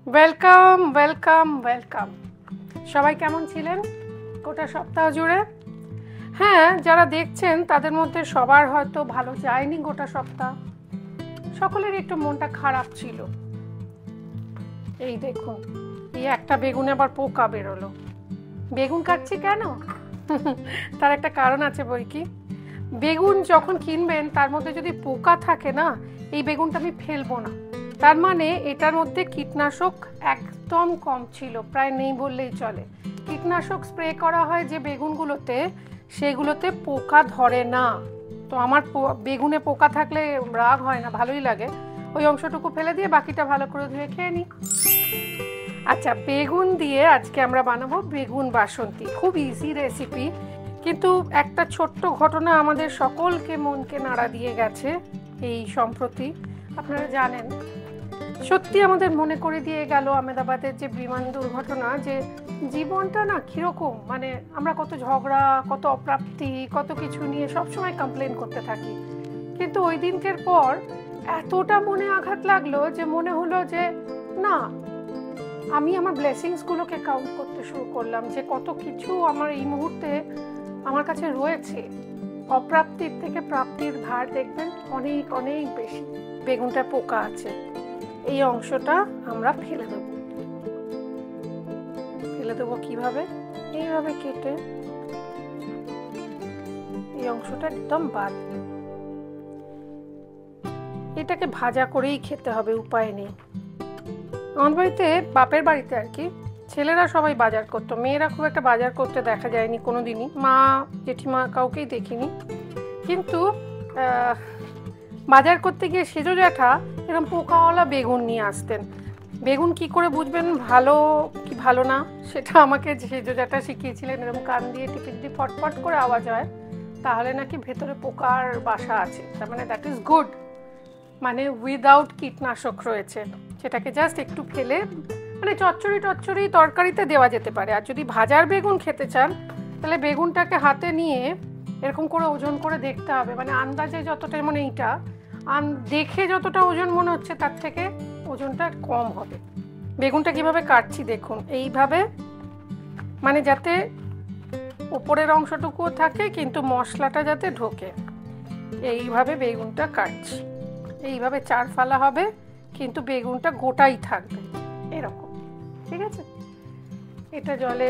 Welcome welcome welcome. সবাই কেমন ছিলেন গোটা সপ্তাহ জুড়ে? হ্যাঁ, যারা দেখছেন তাদের মধ্যে সবার হয়তো ভালো যায়নি গোটা সপ্তাহ। সকলের একটু মনটা খারাপ ছিল। এই দেখুন, এই একটা বেগুনে আবার পোকা বেরোলো। বেগুন কাটছি কেন? তার একটা কারণ আছে বই কি। বেগুন যখন কিনবেন তার মধ্যে যদি পোকা থাকে না, এই বেগুনটা আমি ফেলবো না। তার মানে এটার মধ্যে কীটনাশক একদম কম ছিল, প্রায় নেই বললেই চলে। কীটনাশক স্প্রে করা হয় যে বেগুনগুলোতে, সেগুলোতে পোকা ধরে না। তো আমার বেগুনে পোকা থাকলে রাগ হয় না, ভালোই লাগে। ওই অংশটুকু ফেলে দিয়ে বাকিটা ভালো করে ধুয়ে খেয়ে নিই। আচ্ছা, বেগুন দিয়ে আজকে আমরা বানাবো বেগুন বাসন্তী। খুব ইজি রেসিপি, কিন্তু একটা ছোট্ট ঘটনা আমাদের সকলকে মনকে নাড়া দিয়ে গেছে এই সম্প্রতি। আপনারা জানেন, সত্যি আমাদের মনে করে দিয়ে গেল আহমেদাবাদের যে বিমান দুর্ঘটনা, যে জীবনটা না কীরকম, মানে আমরা কত ঝগড়া, কত অপ্রাপ্তি, কত কিছু নিয়ে সবসময় কমপ্লেন করতে থাকি। কিন্তু ওই দিনকের পর এতটা মনে আঘাত লাগলো যে মনে হলো যে না, আমি আমার ব্লেসিংসগুলোকে কাউন্ট করতে শুরু করলাম, যে কত কিছু আমার এই মুহূর্তে আমার কাছে রয়েছে। অপ্রাপ্তির থেকে প্রাপ্তির ভার দেখবেন অনেক অনেক বেশি। বেগুনটা পোকা আছে, এই অংশটা আমরা ফেলে দেবো। ফেলে দেবো কিভাবে? এইভাবে কেটে এই অংশটা একদম বাদ। এটাকে ভাজা করেই খেতে হবে, উপায় নেই। আমার বাড়িতে, বাপের বাড়িতে আর কি, ছেলেরা সবাই বাজার করতো, মেয়েরা খুব একটা বাজার করতে দেখা যায়নি কোনো দিনই। মা জেঠিমা কাউকেই দেখিনি। কিন্তু বাজার করতে গিয়ে সেজো জ্যাঠা এরকম পোকাওয়ালা বেগুন নিয়ে আসতেন। বেগুন কি করে বুঝবেন ভালো কি ভালো না, সেটা আমাকে সেজো জ্যাঠা শিখিয়েছিলেন। এরকম কান দিয়ে টিপে যদি ফটফট করে আওয়াজ হয় তাহলে নাকি ভেতরে পোকার বাসা আছে, তার মানে দ্যাট ইজ গুড, মানে উইদাউট কীটনাশক রয়েছে। সেটাকে জাস্ট একটু ফেলে, মানে চচ্চড়ি তরকারিতে দেওয়া যেতে পারে। আর যদি ভাজার বেগুন খেতে চান তাহলে বেগুনটাকে হাতে নিয়ে এরকম করে ওজন করে দেখতে হবে, মানে আন্দাজে যতটা, মানে এইটা দেখে যতটা ওজন মনে হচ্ছে তার থেকে ওজনটা কম হবে। বেগুনটা কিভাবে কাটছি দেখুন, এইভাবে, মানে যাতে উপরের অংশটুকুও থাকে কিন্তু মশলাটা যাতে ঢোকে, এইভাবে বেগুনটা কাটছি। এইভাবে চার ফালা হবে কিন্তু বেগুনটা গোটাই থাকবে এরকম, ঠিক আছে? এটা জলে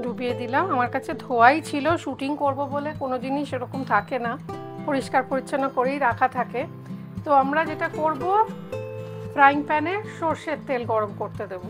ডুবিয়ে দিলাম। আমার কাছে ধোয়াই ছিল, শুটিং করব বলে কোনো জিনিস এরকম থাকে না, পরিষ্কার পরিচ্ছন্ন করেই রাখা থাকে। তো আমরা যেটা করব, ফ্রাইং প্যানে সর্ষের তেল গরম করতে দেব।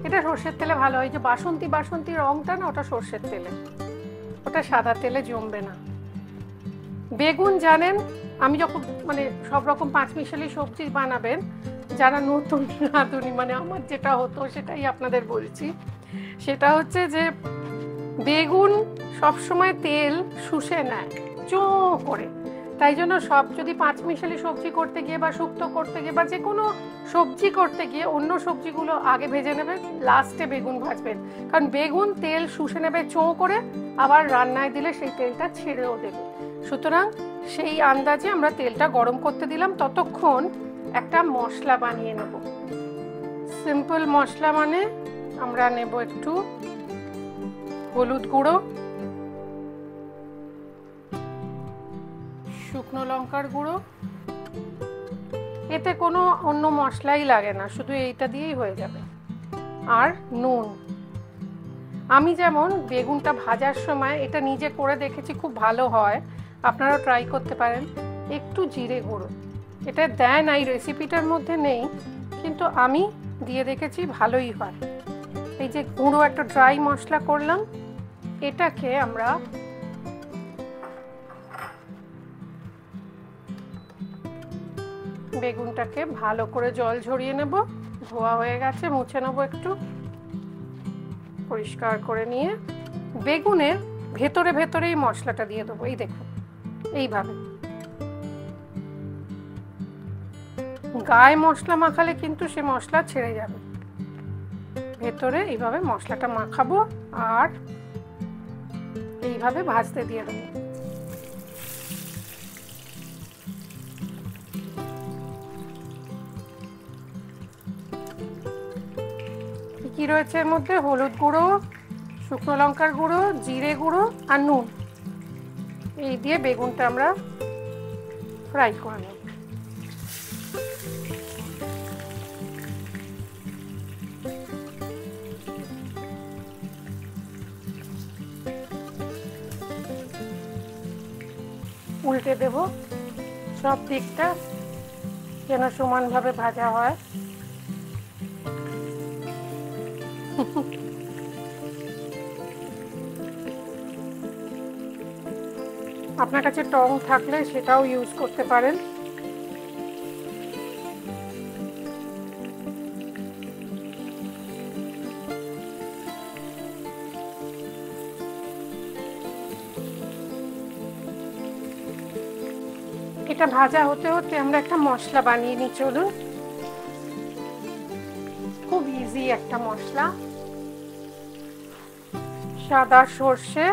এটা সর্ষের তেলে ভালো হয়, যে বাসন্তী রঙটা না, ওটা সর্ষের তেলে, ওটা সাদা তেলে জমবে না। বেগুন জানেন, আমি যখন মানে সব রকম পাঁচমিশালি সবজি বানাবেন, যারা নতুন রাঁধুনি, মানে আমার যেটা হতো সেটাই আপনাদের বলছি, সেটা হচ্ছে যে বেগুন সবসময় তেল শুষে নেয় চো করে। তাই জন্য সব, যদি পাঁচমিশালি সবজি করতে গিয়ে বা শুক্তো করতে গিয়ে বা যে কোনো সবজি করতে গিয়ে অন্য সবজিগুলো আগে ভেজে নেবেন, লাস্টে বেগুন ভাজবেন। কারণ বেগুন তেল শুষে নেবে চো করে, আবার রান্নায় দিলে সেই তেলটা ছেড়েও দেবে। সুতরাং সেই আন্দাজে আমরা তেলটা গরম করতে দিলাম। ততক্ষণ একটা মশলা বানিয়ে নেব। সিম্পল মশলা, মানে আমরা নেব একটু হলুদ গুঁড়ো, শুকনো লঙ্কার গুঁড়ো, এতে কোনো অন্য মশলাই লাগে না, শুধু এইটা দিয়েই হয়ে যাবে। আর নুন। আমি যেমন বেগুনটা ভাজার সময় এটা নিজে করে দেখেছি, খুব ভালো হয়, আপনারাও ট্রাই করতে পারেন। একটু জিরে গুঁড়ো, এটা দেয় না, এই রেসিপিটার মধ্যে নেই, কিন্তু আমি দিয়ে দেখেছি ভালোই হয়। এই যে গুঁড়ো একটা ড্রাই মশলা করলাম, এটাকে আমরা বেগুনটাকে ভালো করে জল ঝরিয়ে নেব। ধোয়া হয়ে গেছে, মুছে নেব একটু পরিষ্কার করে নিয়ে। বেগুনের ভেতরে ভেতরেই মশলাটা দিয়ে দেবো, এই দেখুন এইভাবে। গায়ে মশলা মাখালে কিন্তু সে মশলা ছেড়ে যাবে, ভেতরে এইভাবে মশলাটা মাখাবো আর এইভাবে ভাজতে দিয়ে দেবো। কি রয়েছে এর মধ্যে? হলুদ গুঁড়ো, শুকনো লঙ্কার গুঁড়ো, জিরে গুঁড়ো আর নুন। এই দিয়ে বেগুনটা আমরা ফ্রাই করে নেব। উল্টে দেব, সব দিকটা যেন সমানভাবে ভাজা হয়। আপনার কাছে টং থাকলে সেটাও ইউজ করতে পারেন। এটা ভাজা হতে হতে আমরা একটা মশলা বানিয়ে নিই, চলুন। খুব ইজি একটা মশলা। সাদা সর্ষে,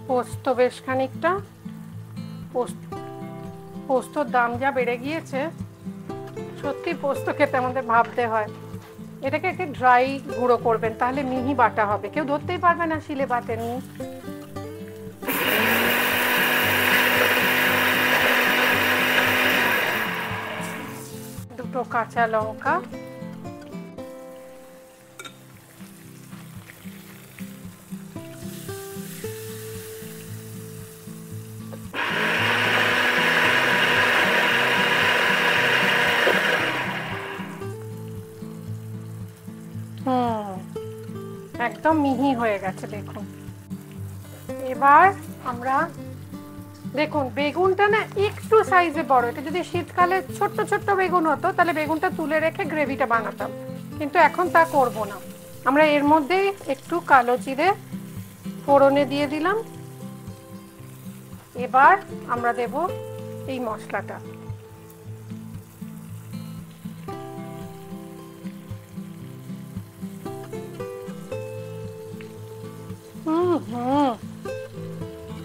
পোস্ত বেশ খানিকটা। পোস্তর দাম যা বেড়ে গিয়েছে, সত্যি পোস্ত খেতে আমাদের ভাবতে হয়। এটাকে একটু ড্রাই গুঁড়ো করবেন, তাহলে মিহি বাটা হবে, কেউ ধরতেই পারবে না শিলে বাটেনি। দুটো কাঁচা লঙ্কা, একদম মিহি হয়ে গেছে দেখুন। এবার আমরা দেখুন বেগুনটা না একটু সাইজে বড়। এটা যদি শীতকালে ছোট্ট ছোট্ট বেগুন হতো তাহলে বেগুনটা তুলে রেখে গ্রেভিটা বানাতাম, কিন্তু এখন তা করব না। আমরা এর মধ্যে একটু কালো জিরে ফোড়নে দিয়ে দিলাম। এবার আমরা দেব এই মশলাটা।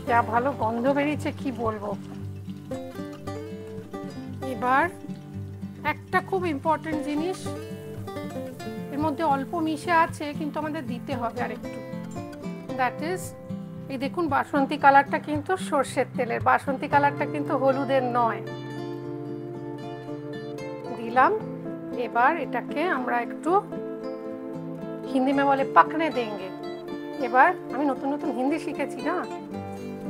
যা ভালো গন্ধ বেরিয়েছে কি বলবো। এবার একটা খুব ইম্পর্টেন্ট জিনিস এর মধ্যে অল্প মিশে আছে, কিন্তু আমাদের দিতে হবে আরেকটু। দ্যাট ইজ, এই দেখুন বাসন্তী কালারটা কিন্তু সর্ষের তেলের, বাসন্তী কালারটা কিন্তু হলুদের নয়। দিলাম। এবার এটাকে আমরা একটু, হিন্দি মে বলে পাকনে দেंगे। এবার আমি নতুন নতুন হিন্দি শিখেছি না,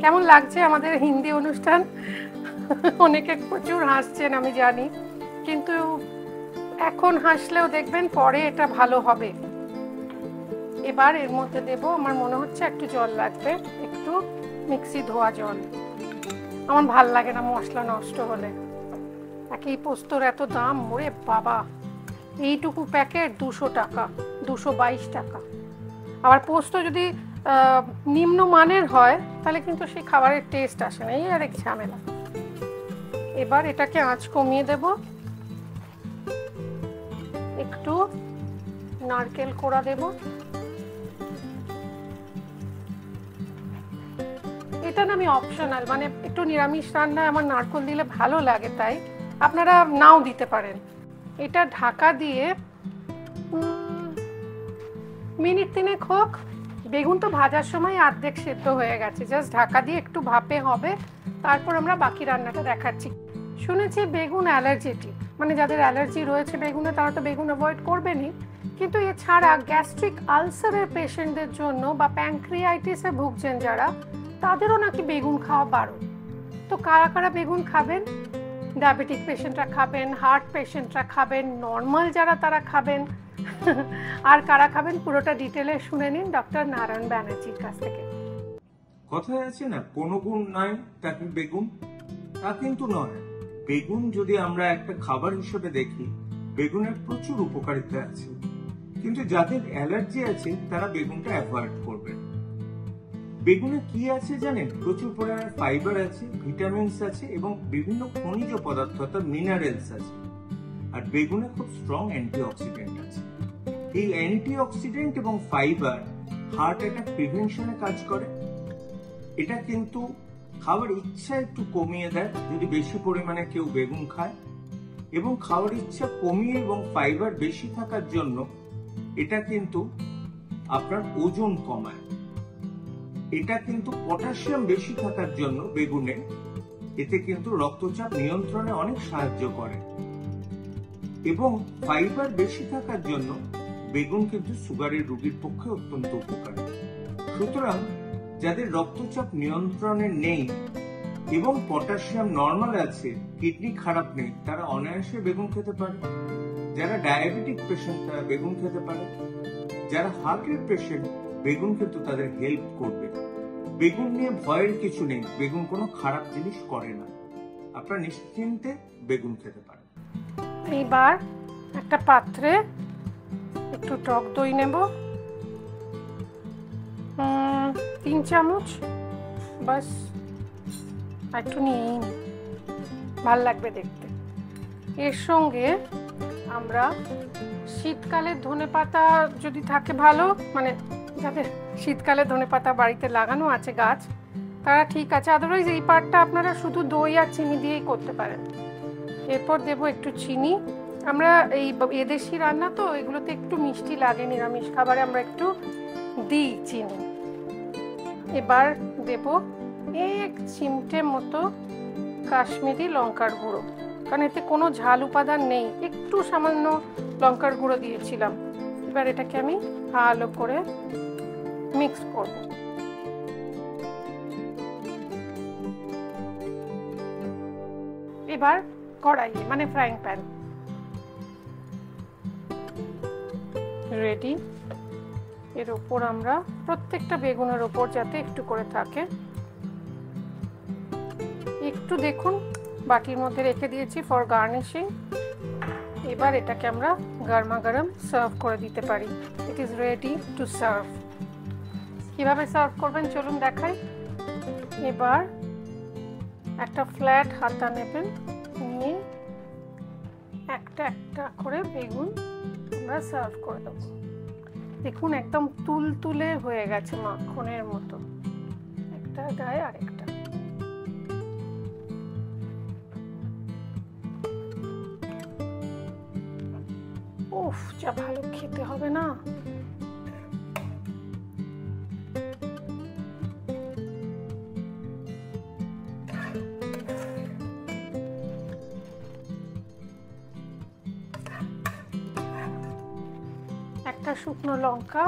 কেমন লাগছে আমাদের হিন্দি অনুষ্ঠান? অনেকে প্রচুর হাসছেন আমি জানি, কিন্তু এখন হাসলেও দেখবেন পরে এটা ভালো হবে। এবার এর মধ্যে দেব, আমার মনে হচ্ছে একটু জল লাগবে, একটু মিক্সি ধোয়া জল। আমার ভাল লাগে না মশলা নষ্ট হলে। একই পোস্তর এত দাম, ওরে বাবা, এইটুকু প্যাকেট 200 টাকা, 222 টাকা। আবার পোস্ত যদি নিম্ন মানের হয় তাহলে কিন্তু সেই খাবারের টেস্ট আসে না, এই আরেক ঝামেলা। এবার এটাকে আঁচ কমিয়ে দেব, একটু নারকেল কোড়া দেব। এটা না আমি অপশনাল, মানে একটু নিরামিষ রান্নায় আমার নারকেল দিলে ভালো লাগে, তাই আপনারা নাও দিতে পারেন। এটা ঢাকা দিয়ে মিনিট 3 হোক। বেগুন তো ভাজার সময় অর্ধেক সেদ্ধ হয়ে গেছে, জাস্ট ঢাকা দিয়ে একটু ভাপে হবে, তারপর আমরা বাকি রান্নাটা দেখাচ্ছি। শুনেছি বেগুন অ্যালার্জেটিক, মানে যাদের অ্যালার্জি রয়েছে বেগুনে তারা তো বেগুন অ্যাভয়েড করবেনই, কিন্তু এছাড়া গ্যাস্ট্রিক আলসারের পেশেন্টদের জন্য বা প্যানক্রিয়াইটিসে ভুগছেন যারা, তাদেরও নাকি বেগুন খাওয়া বারণ। তো কারা কারা বেগুন খাবেন? ডায়াবেটিক পেশেন্টরা খাবেন, হার্ট পেশেন্টরা খাবেন, নর্মাল যারা তারা খাবেন, আর কারা খাবেন পুরোটা ডিটেলে শুনে নিন ডক্টর নারায়ণ ব্যানার্জির কাছ থেকে। কথায় আছে না, কোনো গুণ নাই তাকে বেগুন, তা কিন্তু নয়। বেগুন যদি আমরা একটা খাবার হিসেবে দেখি, বেগুনের প্রচুর উপকারিতা আছে, কিন্তু যাদের অ্যালার্জি আছে তারা বেগুনটা অ্যাভয়েড করবেন। বেগুনে কি আছে জানেন? প্রচুর পরিমাণে ফাইবার আছে, ভিটামিনস আছে এবং বিভিন্ন খনিজ পদার্থ অর্থাৎ মিনারেলস আছে। আর বেগুনে খুব স্ট্রং অ্যান্টিঅক্সিডেন্ট আছে। এই অ্যান্টিঅক্সিডেন্ট এবং ফাইবার হার্ট অ্যাটাক প্রিভেনশনে কাজ করে। এটা কিন্তু খাবার ইচ্ছা একটু কমিয়ে দেয় যদি বেশি পরিমাণে কেউ বেগুন খায়। এবং খাওয়ার ইচ্ছা কমিয়ে এবং ফাইবার বেশি থাকার জন্য এটা কিন্তু আপনার ওজন কমায়। এটা কিন্তু পটাশিয়াম বেশি থাকার জন্য বেগুনে এতে কিন্তু রক্তচাপ নিয়ন্ত্রণে অনেক সাহায্য করে এবং ফাইবার বেশি থাকার জন্য বেগুন কিন্তু সুগারের রোগীর পক্ষে অত্যন্ত উপকারী। সুতরাং যাদের রক্তচাপ নিয়ন্ত্রণে নেই এবং পটাশিয়াম নরমাল আছে, কিডনি খারাপ নেই, তারা অনায়াসে বেগুন খেতে পারে। যারা ডায়াবেটিক পেশেন্ট তারা বেগুন খেতে পারে। যারা হার্টের পেশেন্ট বেগুন কিন্তু তাদের হেল্প করবে। বেগুন নিয়ে ভয়ের কিছু নেই, বেগুন কোনো খারাপ জিনিস করে না, আপনারা নিশ্চিন্তে বেগুন খেতে পারেন। এইবার একটা পাত্রে একটু টক দই নেব, 3 চামচ, বাস একটু নিয়েই নি, ভাল লাগবে দেখতে। এর সঙ্গে আমরা শীতকালের ধনেপাতা যদি থাকে ভালো, মানে যাদের শীতকালে ধনেপাতা বাড়িতে লাগানো আছে গাছ, তারা ঠিক আছে, আদারওয়াইজ এই পার্টটা আপনারা শুধু দই আর চিনি দিয়েই করতে পারেন। এরপর দেব একটু চিনি। আমরা এই এদেশি রান্না তো, এগুলোতে একটু মিষ্টি লাগে, নিরামিষ খাবারে আমরা একটু দিই চিনি। এবার দেব 1 চিমটে মতো কাশ্মীরি লঙ্কার গুঁড়ো, কারণ এতে কোনো ঝাল উপাদান নেই, একটু সামান্য লঙ্কার গুঁড়ো দিয়েছিলাম। এবার এটাকে আমি ভালো করে মিক্স করব। এবার কড়াইয়ে মানে ফ্রাইং প্যান রেডি। এর উপর আমরা প্রত্যেকটা বেগুনের উপর যাতে একটু করে থাকে, একটু দেখুন বাটির মধ্যে রেখে দিয়েছি ফর গার্নিশিং। এবার এটাকে আমরা গরমা গরম সার্ভ করে দিতে পারি। It is ready to serve. কিভাবে সার্ভ করবেন চলুন দেখাই। এবার একটা ফ্ল্যাট হাতা নেবেন, নিয়ে একটা একটা করে বেগুন আমরা সার্ভ করে দেবো। দেখুন একদম তুলতুলে হয়ে গেছে, মাখনের মতো, একটা গায়ে আরেকটা। উফ, যা ভালো খেতে হবে না। একটা শুকনো লঙ্কা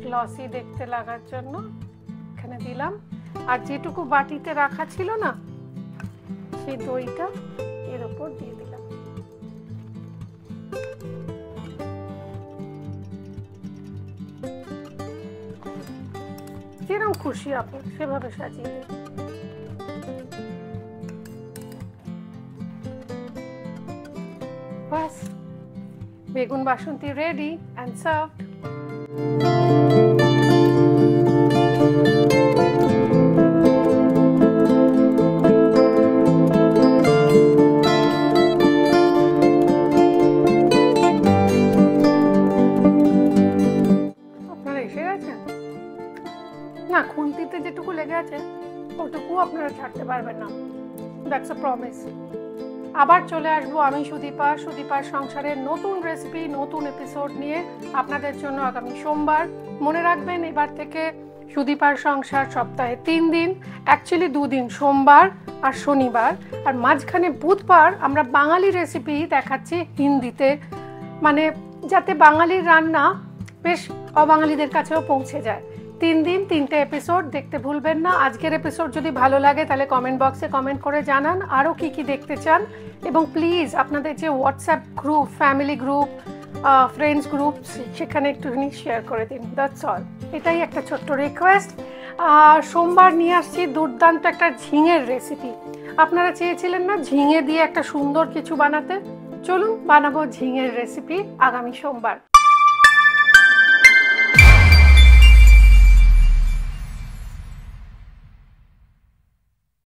গ্লসি দেখতে লাগার জন্য এখানে দিলাম, আর যেটুকু বাটিতে রাখা ছিল না সেই দইটা এর উপর দিয়ে দিলাম। যেরকম খুশি আপনি সেভাবে সাজিয়ে দিন। বাস, বেগুন বাসন্তী রেডি অ্যান্ড সার্ভড। আপনারা এসে গেছেন না? খুন্তিতে যেটুকু লেগে আছে ওটুকু আপনারা ছাড়তে পারবেন না, দ্যাটস আ প্রমিস। আবার চলে আসবো আমি সুদীপার সংসারের নতুন রেসিপি, নতুন এপিসোড নিয়ে আপনাদের জন্য আগামী সোমবার। মনে রাখবেন এবার থেকে সুদীপার সংসার সপ্তাহে 3 দিন, অ্যাকচুয়ালি 2 দিন, সোমবার আর শনিবার, আর মাঝখানে বুধবার আমরা বাঙালি রেসিপি দেখাচ্ছি হিন্দিতে, মানে যাতে বাঙালির রান্না বেশ অবাঙালিদের কাছেও পৌঁছে যায়। 3 দিন 3টে এপিসোড দেখতে ভুলবেন না। আজকের এপিসোড যদি ভালো লাগে তাহলে কমেন্ট বক্সে কমেন্ট করে জানান আরও কি কি দেখতে চান, এবং প্লিজ আপনাদের যে WhatsApp group, family group, friends group, সেখানে একটুখানি শেয়ার করে দিন, দ্যাটস অল। এটাই একটা ছোট্ট রিকোয়েস্ট। সোমবার নিয়ে আসছি দুর্দান্ত একটা ঝিঙের রেসিপি। আপনারা চেয়েছিলেন না ঝিঙে দিয়ে একটা সুন্দর কিছু বানাতে? চলুন বানাবো ঝিঙের রেসিপি আগামী সোমবার।